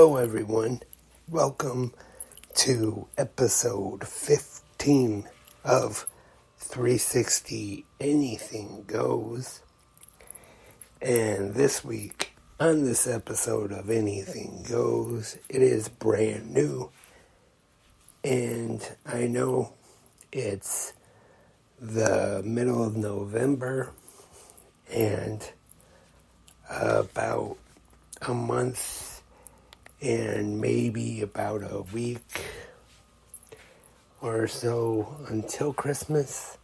Hello everyone, welcome to episode 15 of 360 Anything Goes. And this week, on this episode of Anything Goes, it is brand new. And I know it's the middle of November and about a month and maybe about a week or so until Christmas.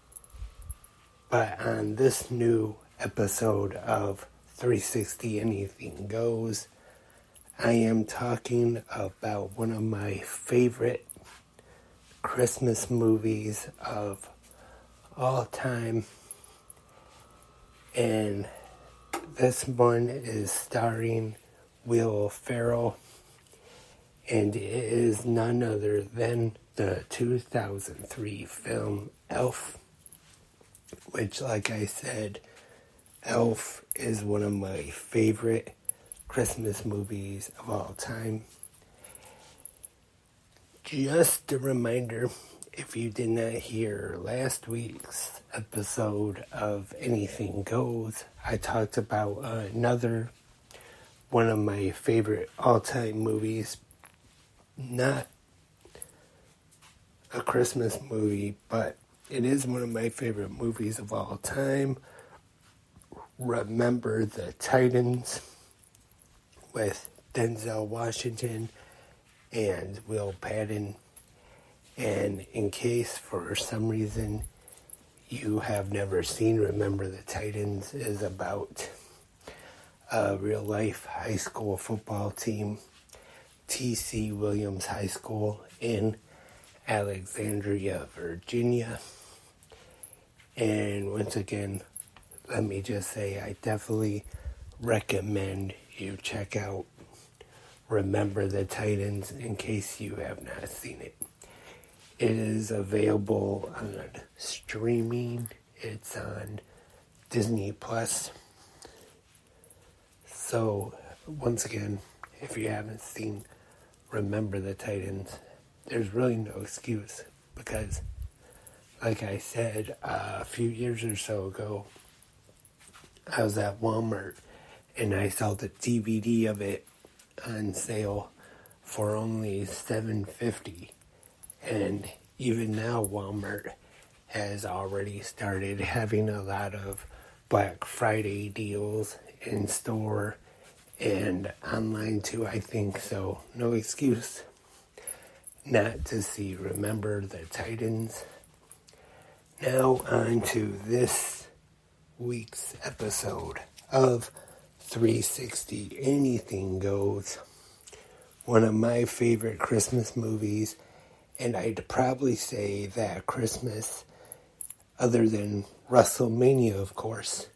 But on this new episode of 360 Anything Goes, I am talking about one of my favorite Christmas movies of all time. And this one is starring Will Ferrell. And it is none other than the 2003 film Elf, which, like I said, Elf is one of my favorite Christmas movies of all time. Just a reminder, if you did not hear last week's episode of Anything Goes, I talked about another one of my favorite all-time movies. Not a Christmas movie, but it is one of my favorite movies of all time. Remember the Titans with Denzel Washington and Will Patton. And in case for some reason you have never seen Remember the Titans, is about a real life high school football team, T.C. Williams High School in Alexandria, Virginia. And once again, let me just say, I definitely recommend you check out Remember the Titans in case you have not seen it. It is available on streaming. It's on Disney Plus. So, once again, if you haven't seen Remember the Titans, there's really no excuse, because like I said, a few years or so ago, I was at Walmart and I saw the DVD of it on sale for only $7.50. And even now Walmart has already started having a lot of Black Friday deals in store and online too, I think. So no excuse not to see Remember the Titans. Now on to this week's episode of 360 Anything Goes. One of my favorite Christmas movies, and I'd probably say that Christmas, other than WrestleMania of course,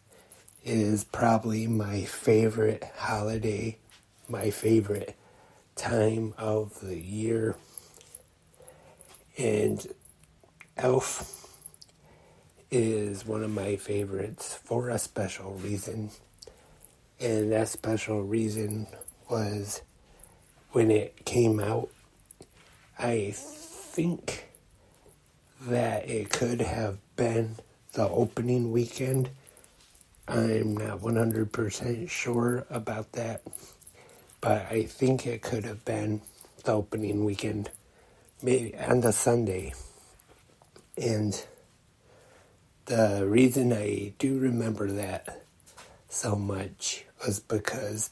is probably my favorite holiday, my favorite time of the year. And Elf is one of my favorites for a special reason. And that special reason was when it came out, I think that it could have been the opening weekend. I'm not 100% sure about that, but I think it could have been the opening weekend, maybe on the Sunday. And the reason I do remember that so much was because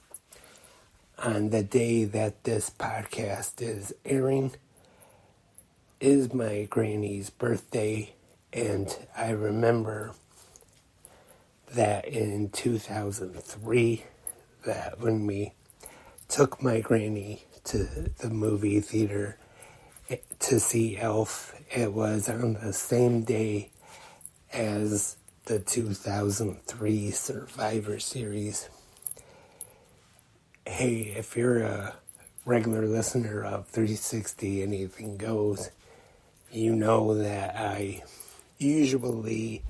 on the day that this podcast is airing is my granny's birthday, and I remember that in 2003, that when we took my granny to the movie theater to see Elf, it was on the same day as the 2003 Survivor Series. Hey, if you're a regular listener of 360 Anything Goes, you know that I usually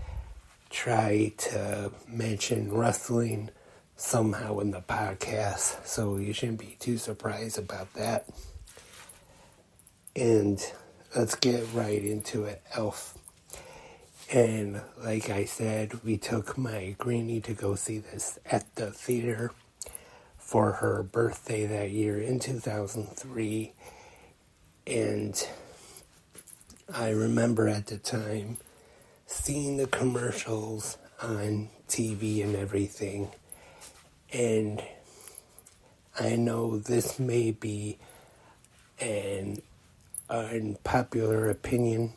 try to mention wrestling somehow in the podcast, so you shouldn't be too surprised about that. And let's get right into it. Elf. And like I said, we took my granny to go see this at the theater for her birthday that year in 2003. And I remember at the time seeing the commercials on TV and everything. And I know this may be an unpopular opinion,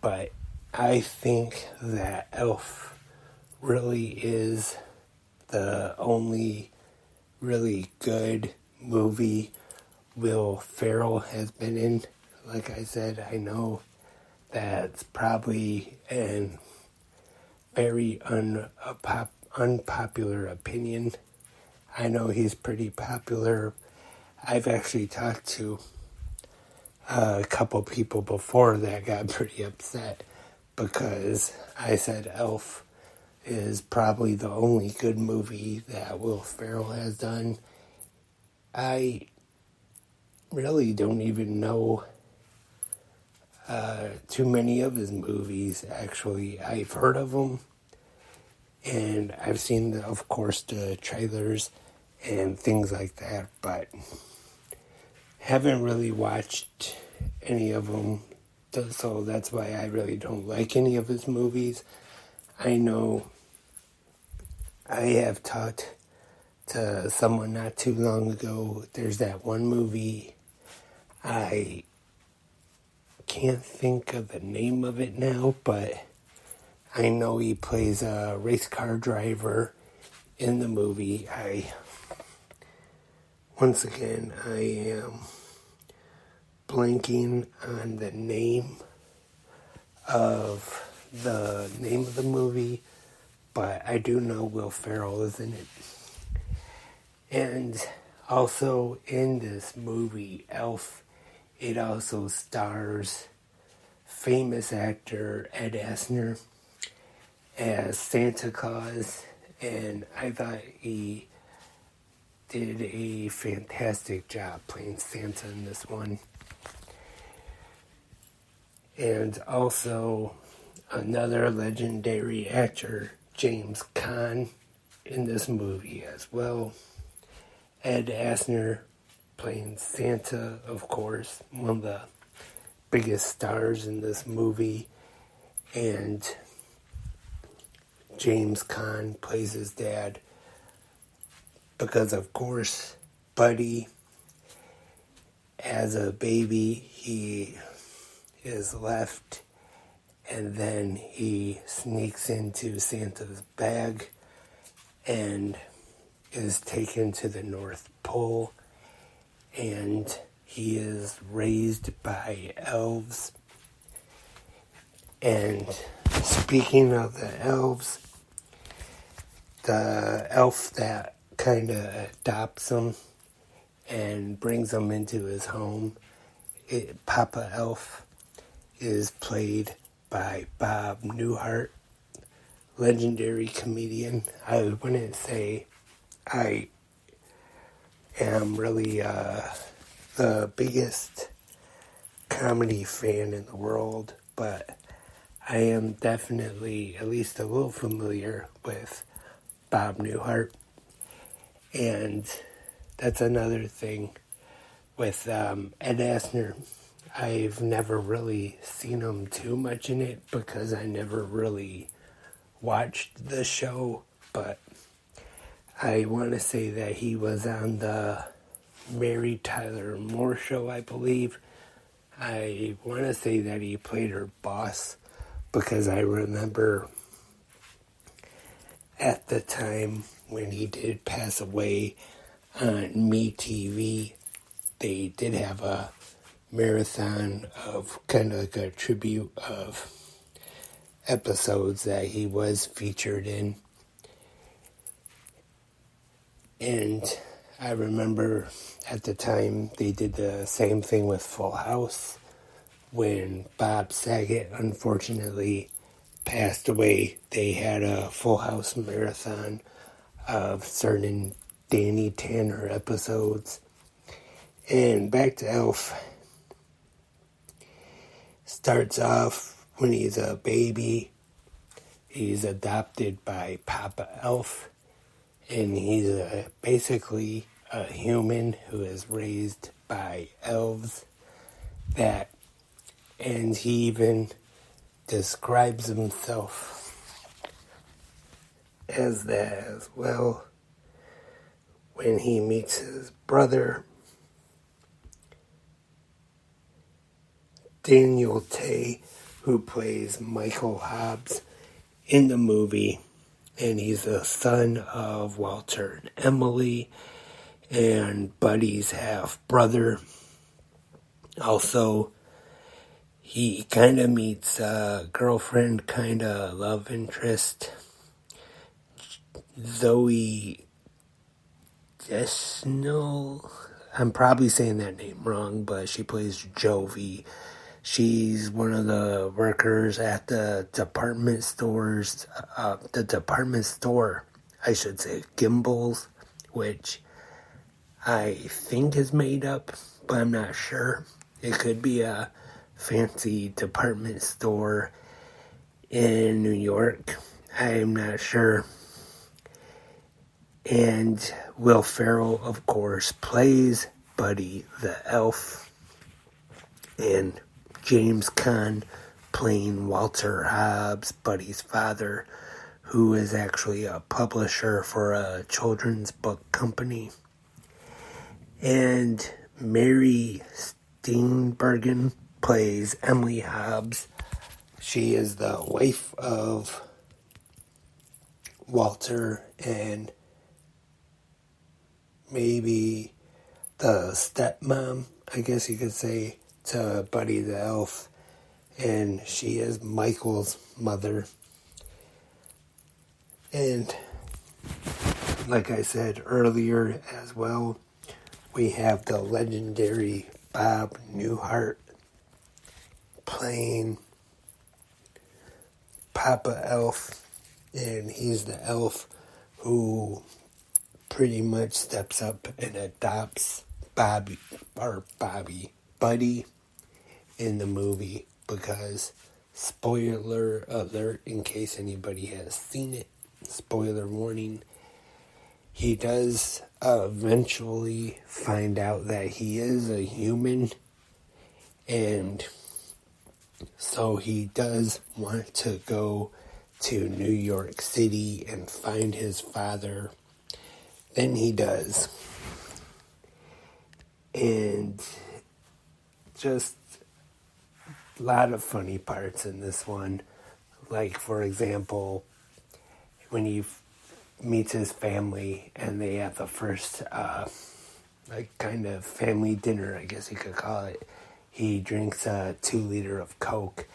but I think that Elf really is the only really good movie Will Ferrell has been in. Like I said, I know that's probably a very unpopular opinion. I know he's pretty popular. I've actually talked to a couple people before that got pretty upset because I said Elf is probably the only good movie that Will Ferrell has done. I really don't even know too many of his movies, actually. I've heard of them, and I've seen, of course, the trailers and things like that, but haven't really watched any of them, so that's why I really don't like any of his movies. I know I have talked to someone not too long ago. There's that one movie, I can't think of the name of it now, but I know he plays a race car driver in the movie. Once again, I am blanking on the name of the movie, but I do know Will Ferrell is in it. And also in this movie, Elf, it also stars famous actor Ed Asner as Santa Claus, and I thought he did a fantastic job playing Santa in this one. And also another legendary actor, James Caan, in this movie as well. Ed Asner playing Santa, of course, one of the biggest stars in this movie. And James Caan plays his dad because, of course, Buddy, as a baby, he is left and then he sneaks into Santa's bag and is taken to the North Pole, and he is raised by elves. And speaking of the elves, the elf that kind of adopts him and brings him into his home, Papa Elf, is played by Bob Newhart, legendary comedian. I wouldn't say I am really the biggest comedy fan in the world, but I am definitely at least a little familiar with Bob Newhart. And that's another thing with Ed Asner. I've never really seen him too much in it because I never really watched the show, but I want to say that he was on the Mary Tyler Moore show, I believe. I want to say that he played her boss because I remember at the time when he did pass away on MeTV, they did have a marathon of kind of like a tribute of episodes that he was featured in. And I remember at the time they did the same thing with Full House when Bob Saget unfortunately passed away. They had a Full House marathon of certain Danny Tanner episodes. And back to Elf. Starts off when he's a baby. He's adopted by Papa Elf. And he's basically a human who is raised by elves. And he even describes himself as that as well when he meets his brother, Daniel Tay, who plays Michael Hobbs in the movie. And he's the son of Walter and Emily and Buddy's half-brother. Also, he kind of meets a girlfriend, kind of love interest, Zoe Deschanel. I'm probably saying that name wrong, but she plays Jovi. She's one of the workers at the department store, I should say, Gimbals, which I think is made up, but I'm not sure. It could be a fancy department store in New York. I'm not sure. And Will Ferrell, of course, plays Buddy the Elf. And James Caan playing Walter Hobbs, Buddy's father, who is actually a publisher for a children's book company. And Mary Steenburgen plays Emily Hobbs. She is the wife of Walter and maybe the stepmom, I guess you could say, to Buddy the Elf. And she is Michael's mother. And like I said earlier as well, we have the legendary Bob Newhart playing Papa Elf. And he's the elf who pretty much steps up and adopts Buddy in the movie, because spoiler alert in case anybody has seen it, spoiler warning, he does eventually find out that he is a human, and so he does want to go to New York City and find his father. Then he does. And just a lot of funny parts in this one. Like, for example, when he meets his family and they have the first, kind of family dinner, I guess you could call it. He drinks a 2-liter of Coke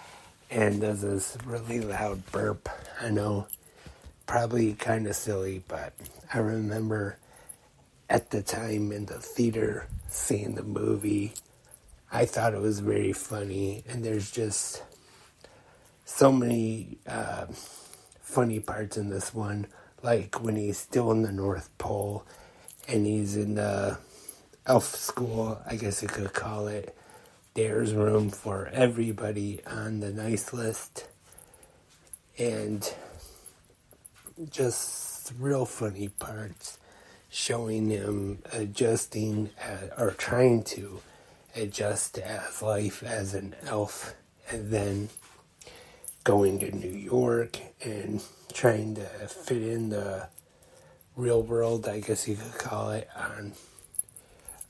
and does this really loud burp. I know, probably kind of silly, but I remember at the time in the theater seeing the movie, I thought it was very funny, and there's just so many funny parts in this one, like when he's still in the North Pole and he's in the elf school, I guess you could call it. There's room for everybody on the nice list, and just real funny parts showing him adjusting or trying to adjust as life as an elf, and then going to New York and trying to fit in the real world, I guess you could call it, on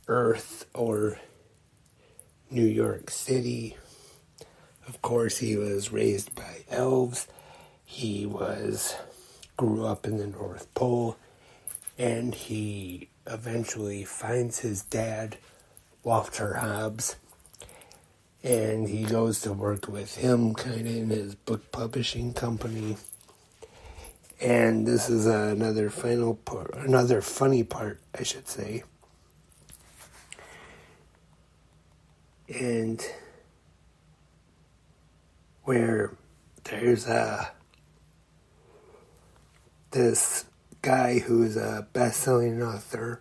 Earth or New York City. Of course, he was raised by elves. He grew up in the North Pole, and he eventually finds his dad, Walter Hobbs, and he goes to work with him kind of in his book publishing company. And this is another funny part, I should say. And where there's this guy who is a best-selling author,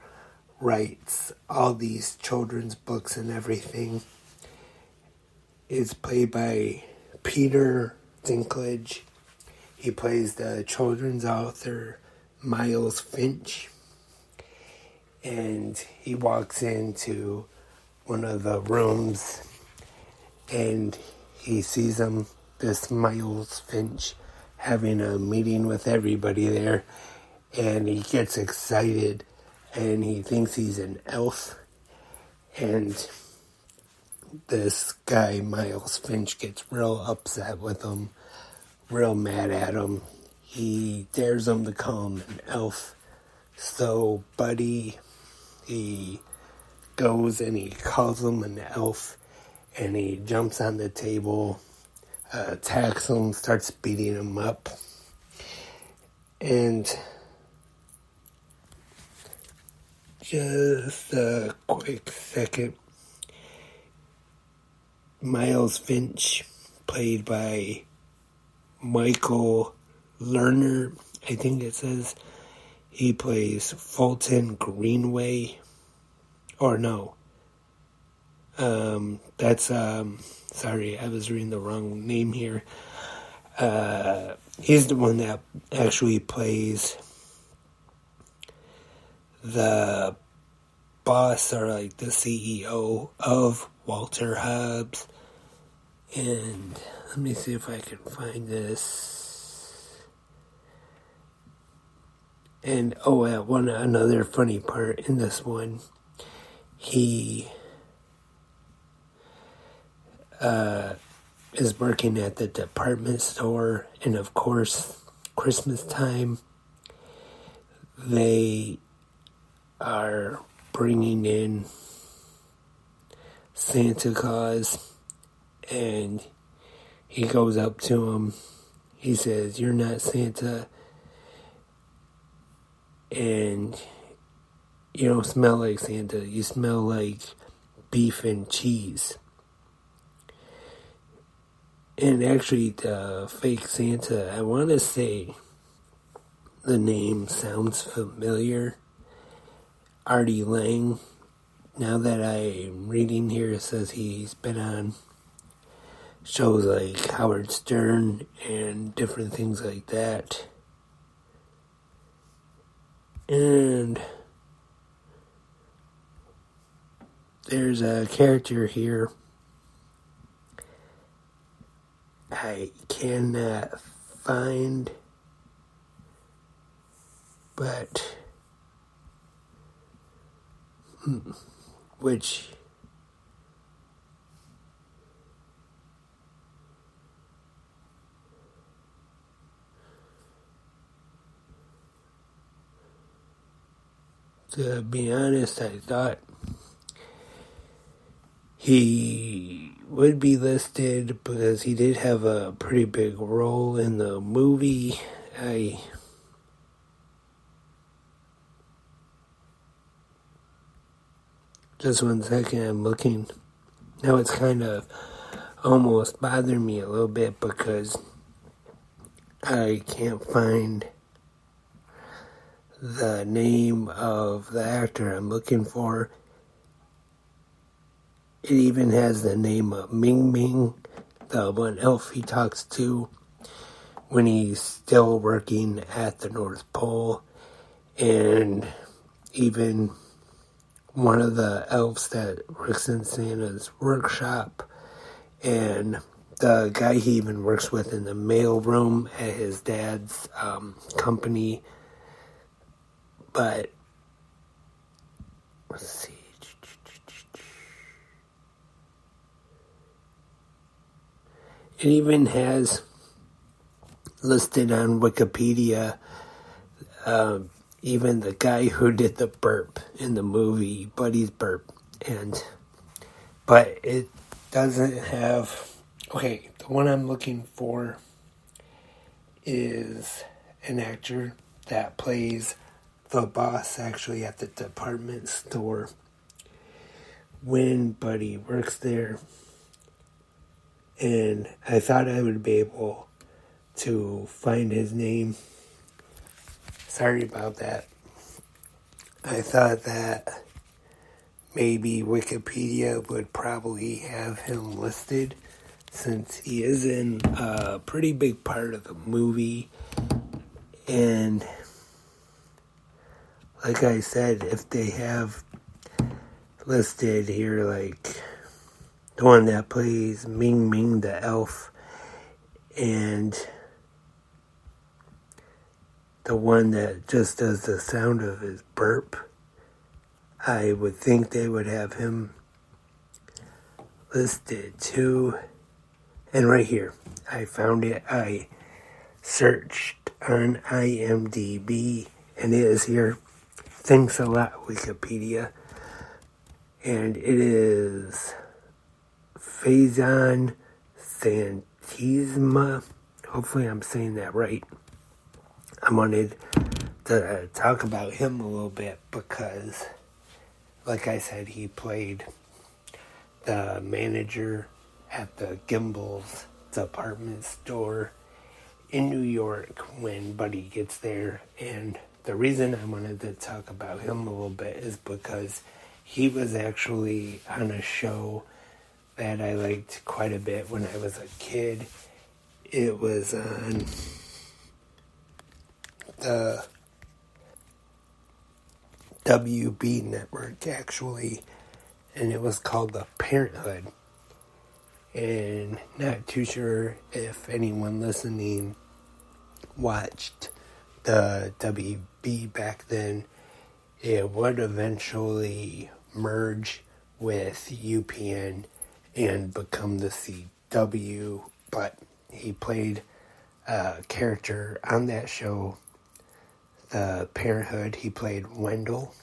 writes all these children's books and everything. It's played by Peter Dinklage. He plays the children's author Miles Finch. And he walks into one of the rooms and he sees this Miles Finch, having a meeting with everybody there. And he gets excited and he thinks he's an elf. And this guy, Miles Finch, gets real upset with him, real mad at him. He dares him to call him an elf. So Buddy, he goes and he calls him an elf, and he jumps on the table, attacks him, starts beating him up. And just a quick second, Miles Finch, played by Michael Lerner, I think it says. He plays Fulton Greenway. Or no. Sorry, I was reading the wrong name here. He's the one that actually plays the boss, or like the CEO of Walter Hobbs. And let me see if I can find this. And another funny part in this one, he is working at the department store, and of course, Christmas time, they are bringing in Santa Claus, and he goes up to him. He says, "You're not Santa, and you don't smell like Santa. You smell like beef and cheese." And actually, the fake Santa, I want to say the name sounds familiar. Artie Lang. Now that I'm reading here, it says he's been on shows like Howard Stern and different things like that. And there's a character here I cannot find, but which to be honest, I thought he would be listed because he did have a pretty big role in the movie. Just one second, I'm looking. Now it's kind of almost bothering me a little bit because I can't find the name of the actor I'm looking for. It even has the name of Ming Ming, the one elf he talks to when he's still working at the North Pole. And even one of the elves that works in Santa's workshop. And the guy he even works with in the mail room at his dad's company. But, let's see. It even has listed on Wikipedia even the guy who did the burp in the movie, Buddy's burp. But it doesn't have... Okay, the one I'm looking for is an actor that plays the boss actually at the department store when Buddy works there. And I thought I would be able to find his name. Sorry about that. I thought that maybe Wikipedia would probably have him listed since he is in a pretty big part of the movie. And like I said, if they have listed here, like the one that plays Ming Ming the elf and the one that just does the sound of his burp, I would think they would have him listed too. And right here, I found it. I searched on IMDb, and it is here. Thanks a lot, Wikipedia. And it is Faison Santisma. Hopefully I'm saying that right. I wanted to talk about him a little bit because, like I said, he played the manager at the Gimbel's department store in New York when Buddy gets there. And the reason I wanted to talk about him a little bit is because he was actually on a show that I liked quite a bit when I was a kid. It was on the WB network, actually, and it was called The Parenthood. And not too sure if anyone listening watched the WB back then. It would eventually merge with UPN and become the CW, but he played a character on that show, The Parenthood. He played Wendell.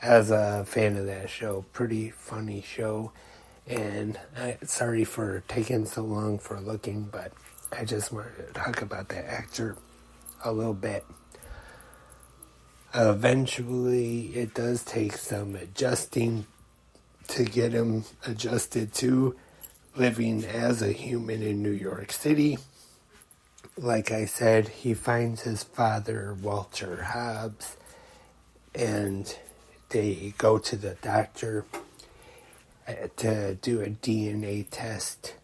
I was a fan of that show. Pretty funny show. And sorry for taking so long for looking, but I just wanted to talk about that actor a little bit. Eventually, it does take some adjusting to get him adjusted to living as a human in New York City. Like I said, he finds his father, Walter Hobbs, and they go to the doctor to do a DNA test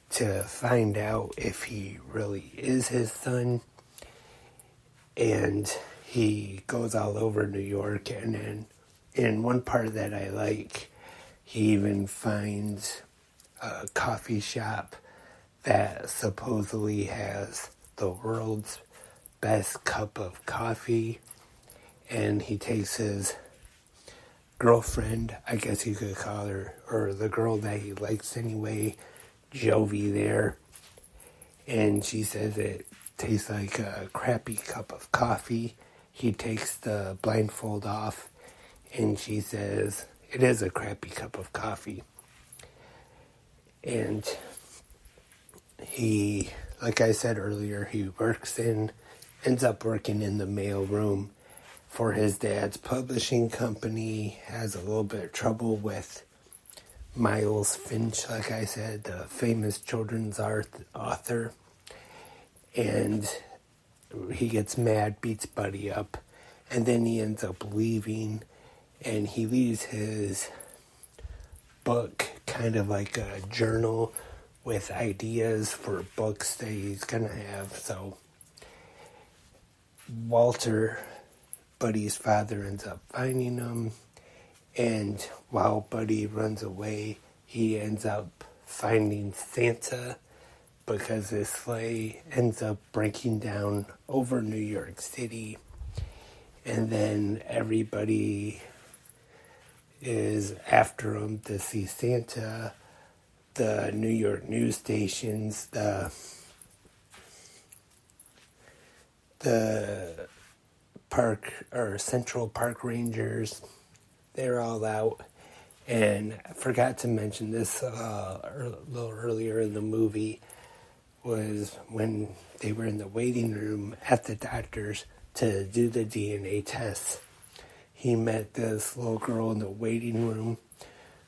to find out if he really is his son. And he goes all over New York, and then in one part that I like, he even finds a coffee shop that supposedly has the world's best cup of coffee, and he takes his girlfriend, I guess you could call her, or the girl that he likes anyway, Jovi, there, and she says it tastes like a crappy cup of coffee. He takes the blindfold off, and she says it is a crappy cup of coffee. And he, like I said earlier, he ends up working in the mail room for his dad's publishing company, has a little bit of trouble with Miles Finch, like I said, the famous children's author. And he gets mad, beats Buddy up, and then he ends up leaving, and he leaves his book, kind of like a journal with ideas for books that he's gonna have. So Walter, Buddy's father, ends up finding him, and while Buddy runs away, he ends up finding Santa because his sleigh ends up breaking down over New York City, and then everybody is after him to see Santa. The New York news stations, the park or Central Park Rangers, they're all out. And I forgot to mention this a little earlier in the movie, was when they were in the waiting room at the doctor's to do the DNA tests. He met this little girl in the waiting room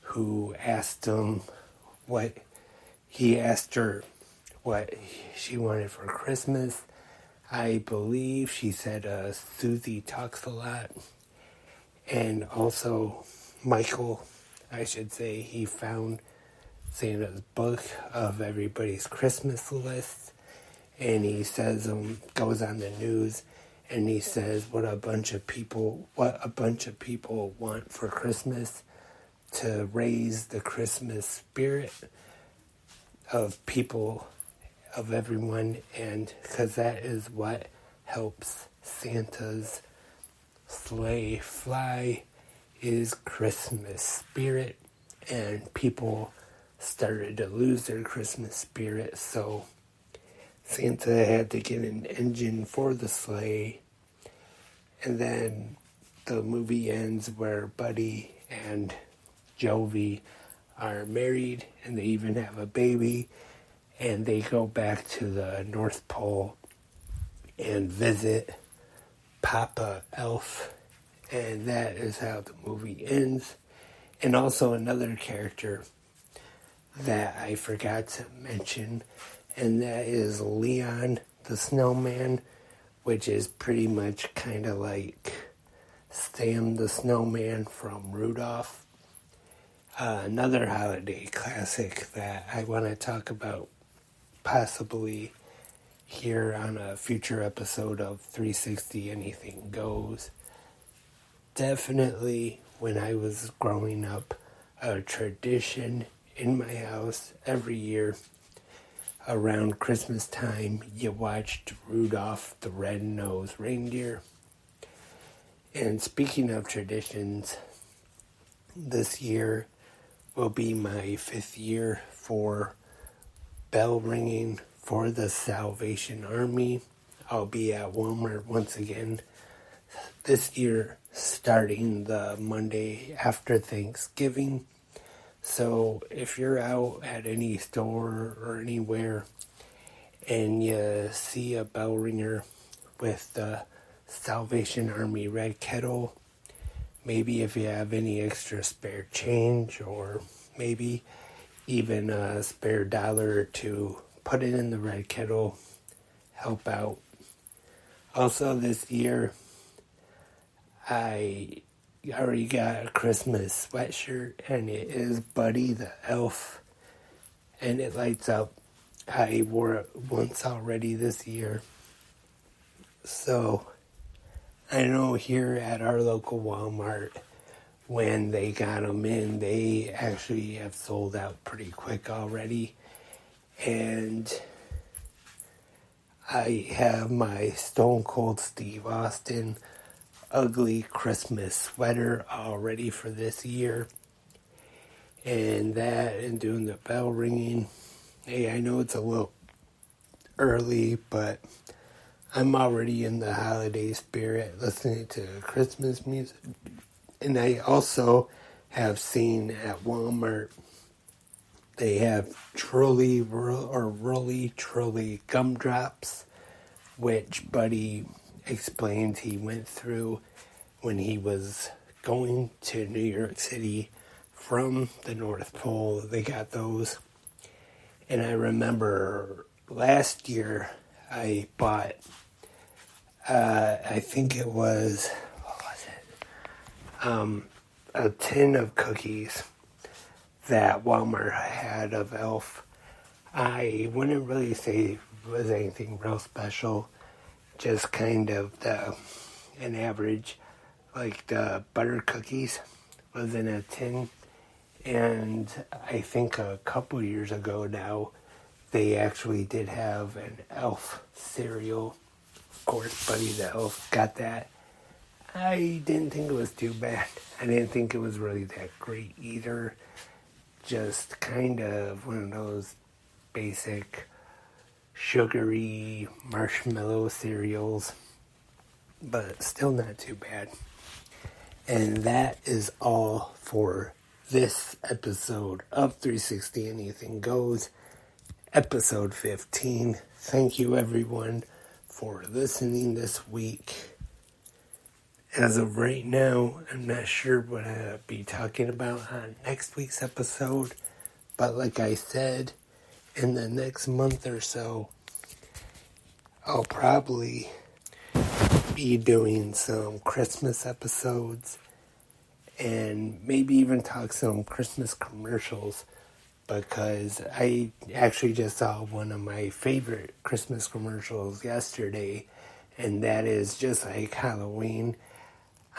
who asked him he asked her what she wanted for Christmas. I believe she said Susie talks a lot. And also Michael, I should say, he found Santa's book of everybody's Christmas list. And he says, goes on the news, and he says what a bunch of people want for Christmas, to raise the Christmas spirit of people, of everyone, and because that is what helps Santa's sleigh fly, is Christmas spirit. And people started to lose their Christmas spirit, so Santa had to get an engine for the sleigh. And then the movie ends where Buddy and Jovi are married, and they even have a baby, and they go back to the North Pole and visit Papa Elf, and that is how the movie ends. And also another character that I forgot to mention, and that is Leon the Snowman, which is pretty much kind of like Sam the Snowman from Rudolph. Another holiday classic that I want to talk about possibly here on a future episode of 360 Anything Goes. Definitely when I was growing up, a tradition in my house every year around Christmas time, you watched Rudolph the Red-Nosed Reindeer. And speaking of traditions, this year will be my 5th year for bell ringing for the Salvation Army. I'll be at Walmart once again this year, starting the Monday after Thanksgiving. So if you're out at any store or anywhere and you see a bell ringer with the Salvation Army red kettle, maybe if you have any extra spare change, or maybe even a spare $1 or $2, put it in the red kettle, help out. Also this year, I already got a Christmas sweatshirt, and it is Buddy the Elf, and it lights up. I wore it once already this year. So I know here at our local Walmart, when they got them in, they actually have sold out pretty quick already. And I have my Stone Cold Steve Austin ugly Christmas sweater all ready for this year. And that, and doing the bell ringing. Hey, I know it's a little early, but I'm already in the holiday spirit listening to Christmas music. And I also have seen at Walmart, they have Truly gumdrops, which Buddy explained he went through when he was going to New York City from the North Pole. They got those. And I remember last year I bought, I think it was, a tin of cookies that Walmart had of Elf. I wouldn't really say it was anything real special, just kind of an average, like the butter cookies was in a tin. And I think a couple years ago now, they actually did have an Elf cereal. Of course, Buddy the Elf got that. I didn't think it was too bad. I didn't think it was really that great either. Just kind of one of those basic sugary marshmallow cereals, but still not too bad. And that is all for this episode of 360 Anything Goes, episode 15. Thank you everyone for listening this week. As of right now, I'm not sure what I'll be talking about on next week's episode, but like I said, in the next month or so, I'll probably be doing some Christmas episodes and maybe even talk some Christmas commercials, because I actually just saw one of my favorite Christmas commercials yesterday, and that is just like Halloween.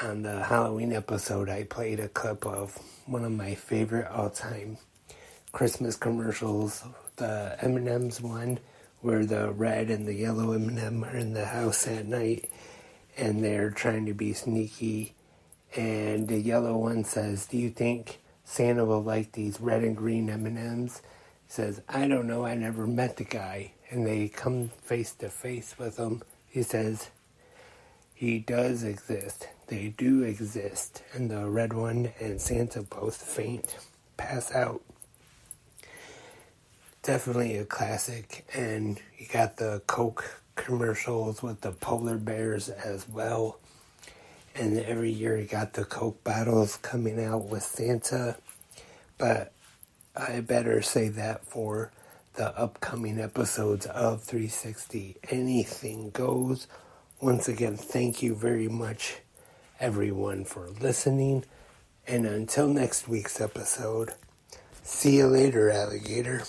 On the Halloween episode, I played a clip of one of my favorite all-time Christmas commercials, the M&M's one, where the red and the yellow M&M are in the house at night, and they're trying to be sneaky. And the yellow one says, "Do you think Santa will like these red and green M&Ms?" He says, "I don't know, I never met the guy." And they come face to face with him. He says, "He does exist. They do exist." And the red one and Santa both faint, pass out. Definitely a classic. And you got the Coke commercials with the polar bears as well. And every year you got the Coke bottles coming out with Santa. But I better say that for the upcoming episodes of 360. Anything goes. Once again, thank you very much, everyone, for listening. And until next week's episode, see you later, alligator.